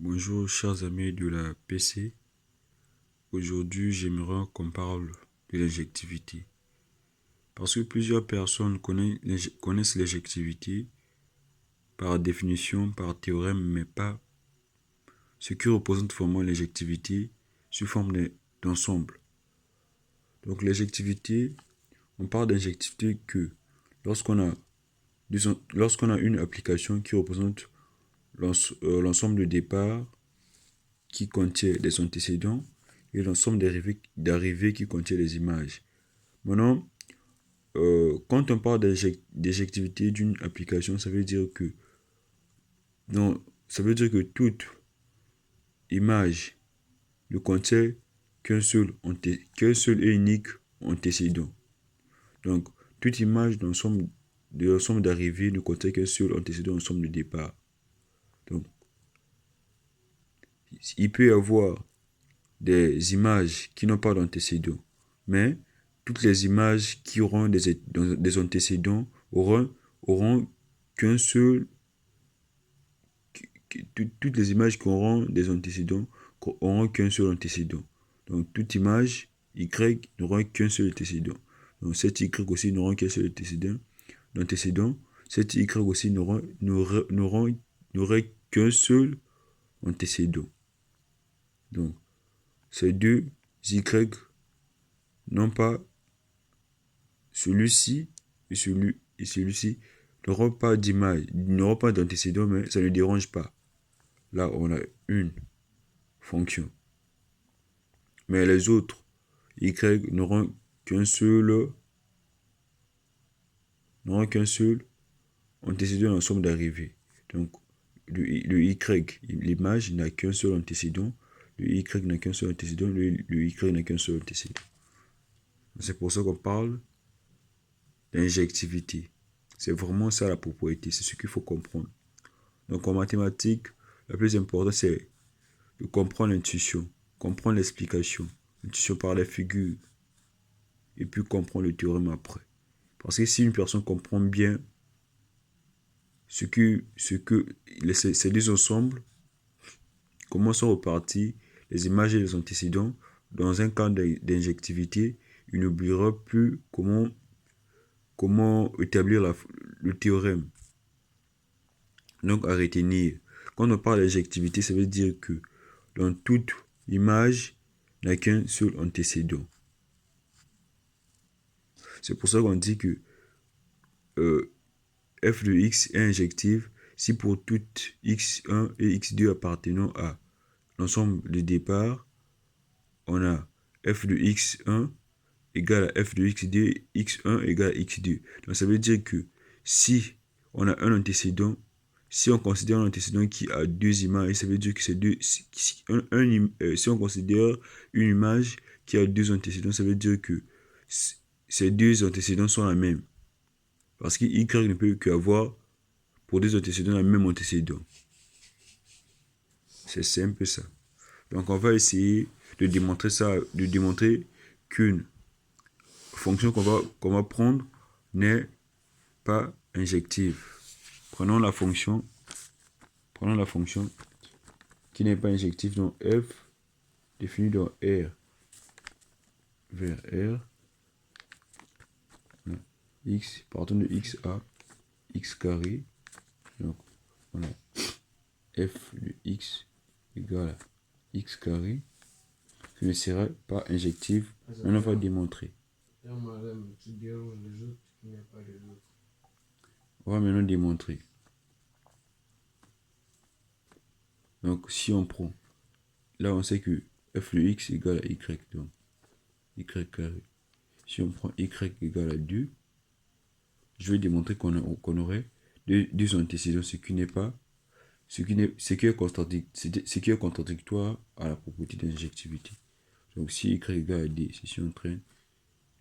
Bonjour chers amis de la PC. Aujourd'hui, j'aimerais qu'on parle de l'injectivité. Parce que plusieurs personnes connaissent l'injectivité par définition, par théorème, mais pas ce qui représente vraiment l'injectivité sous forme d'ensemble. Donc l'injectivité, on parle d'injectivité que lorsqu'on a une application qui représente l'ensemble de départ qui contient des antécédents et l'ensemble d'arrivées qui contient les images. Maintenant, quand on parle d'éjectivité d'une application, ça veut dire que toute image ne contient qu'un seul et unique antécédent. Donc, toute image de l'ensemble d'arrivée ne contient qu'un seul antécédent ensemble de départ. Donc, il peut y avoir des images qui n'ont pas d'antécédent, mais toutes les images qui auront des antécédents auront qu'un seul. Toutes les images qui auront des antécédents auront qu'un seul antécédent. Donc toute image Y n'aura qu'un seul antécédent. Donc cette Y aussi n'aura qu'un seul antécédent. Cette Y aussi n'aurait qu'un seul antécédent. Donc ces deux Y non pas celui-ci et celui-ci n'auront pas d'image, n'auront pas d'antécédent, mais ça ne dérange pas. Là, on a une fonction. Mais les autres, Y n'auront qu'un seul antécédent ensemble d'arrivée. Donc, le Y, l'image n'a qu'un seul antécédent. Le Y n'a qu'un seul antécédent. Le Y n'a qu'un seul antécédent. C'est pour ça qu'on parle d'injectivité. C'est vraiment ça la propriété. C'est ce qu'il faut comprendre. Donc, en mathématiques, la plus importante, c'est de comprendre l'intuition, comprendre l'explication, l'intuition par la figure, et puis comprendre le théorème après. Parce que si une personne comprend bien ces deux ensembles, comment sont repartis les images et les antécédents, dans un cas d'injectivité, il n'oubliera plus comment établir le théorème. Donc à retenir, quand on parle d'injectivité, ça veut dire que dans toute image, il n'y a qu'un seul antécédent. C'est pour ça qu'on dit que f de x est injective si pour toutes x1 et x2 appartenant à l'ensemble de départ, on a f de x1 égale à f de x2, x1 égale à x2. Donc ça veut dire que si on a un antécédent, si on considère un antécédent qui a deux images, ça veut dire que si on considère une image qui a deux antécédents, ça veut dire que ces deux antécédents sont la même. Parce que Y ne peut qu'avoir pour deux antécédents le même antécédent. C'est simple ça. Donc on va essayer de démontrer ça, de démontrer qu'une fonction qu'on va prendre n'est pas injective. Prenons la fonction qui n'est pas injective, donc f définie dans R vers R, x, partant de x à x carré, donc on a f de x égale à x carré, qui ne sera pas injective. On va démontrer. On va maintenant démontrer. Donc si on prend, là on sait que f de x égale à y, donc y carré. Si on prend y égale à 2, je vais démontrer qu'on aurait deux antécédents, ce qui est contradictoire à la propriété d'injectivité. Donc si y égale à d, ceci entraîne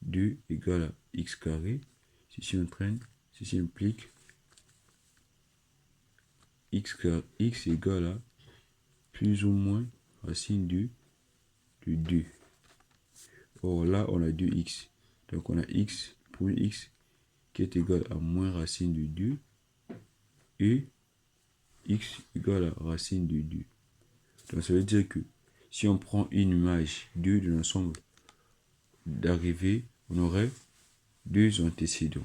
2 égale à x carré, ceci implique x égale à plus ou moins racine de 2. Or là on a 2x, donc on a x pour x qui est égal à moins racine de 2 et x égale à racine de 2. Donc ça veut dire que si on prend une image 2 de l'ensemble d'arrivée, on aurait 2 antécédents.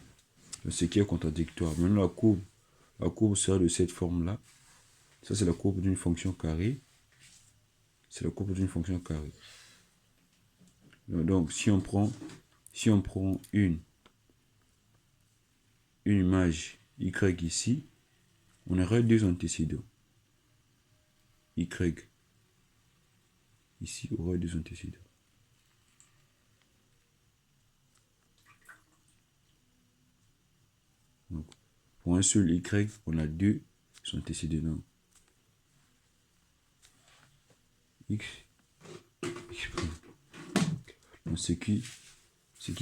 Donc, ce qui est contradictoire. Maintenant, la courbe sera de cette forme-là. Ça, c'est la courbe d'une fonction carrée. C'est la courbe d'une fonction carrée. Donc, si on prend une image y ici, on aurait 2 antécédents. Y ici aura 2 antécédents. Donc, pour un seul y, on a 2 antécédents. X. Donc, ce qui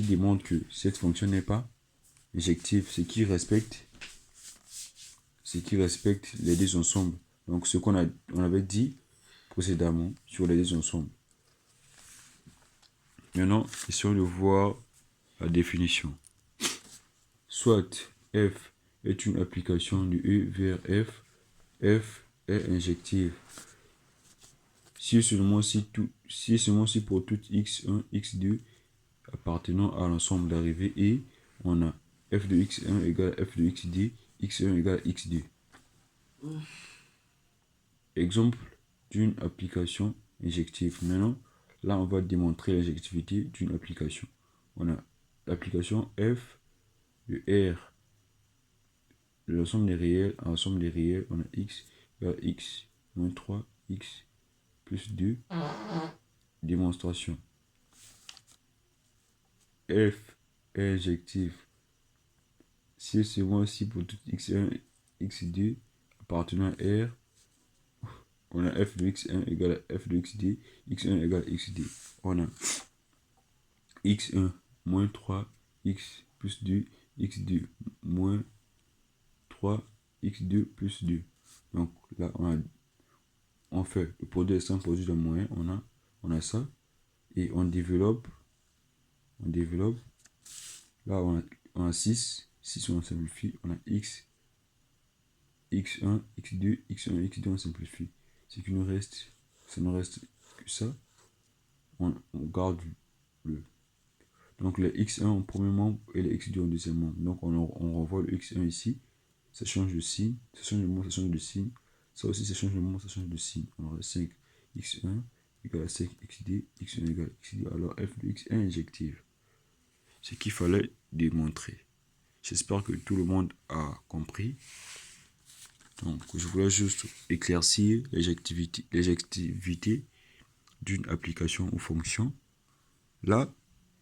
démontre que cette fonction n'est pas injective, ce qui respecte les 2 ensembles. Donc, ce qu'on avait dit précédemment sur les 2 ensembles. Maintenant, essayons de voir la définition. Soit f est une application du E vers f, f est injective. Si seulement si pour tout x1, x2 appartenant à l'ensemble d'arrivée et on a f de x1 égale à f de xd, x1 égale à x2. Exemple d'une application injective. Maintenant, là, on va démontrer l'injectivité d'une application. On a l'application f de R, l'ensemble des réels, ensemble des réels, on a x égale x moins 3, x plus 2. Démonstration. F est injective si c'est moi aussi pour tout x1, x2 appartenant à R, on a f de x1 égale à f de xd, x1 égale à xd. On a x1 moins 3, x plus 2, x2 moins 3, x2 plus 2. Donc là, on fait le produit externe, produit de moyen, on a ça, et on développe, là on a 6, on simplifie, on a x, x1, x2, x1, x2, on simplifie. Ce qui nous reste, ça ne reste que ça, on garde le. Donc le x1 en premier membre et le x2 en deuxième membre. Donc on renvoie le x1 ici, ça change de signe, ça change de membre, ça change de signe. Ça aussi, ça change de membre, ça change de signe. On aura 5 x1 égale à 5 xd, x1 égale à xd. Alors f de x est injective. Ce qu'il fallait démontrer. J'espère que tout le monde a compris. Donc je voulais juste éclaircir l'éjectivité d'une application ou fonction. Là,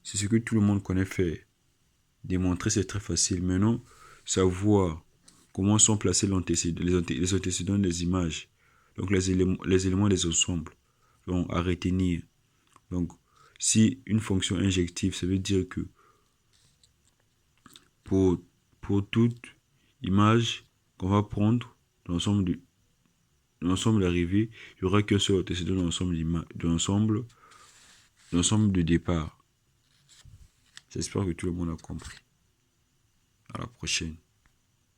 c'est ce que tout le monde connaît faire. Démontrer, c'est très facile. Maintenant, savoir comment sont placés les antécédents des images. Donc, les éléments des ensembles. Donc, à retenir. Donc, si une fonction injective, ça veut dire que pour toute image qu'on va prendre dans l'ensemble d'arrivée, il n'y aura qu'un seul antécédent dans l'ensemble de départ. J'espère que tout le monde a compris. À la prochaine.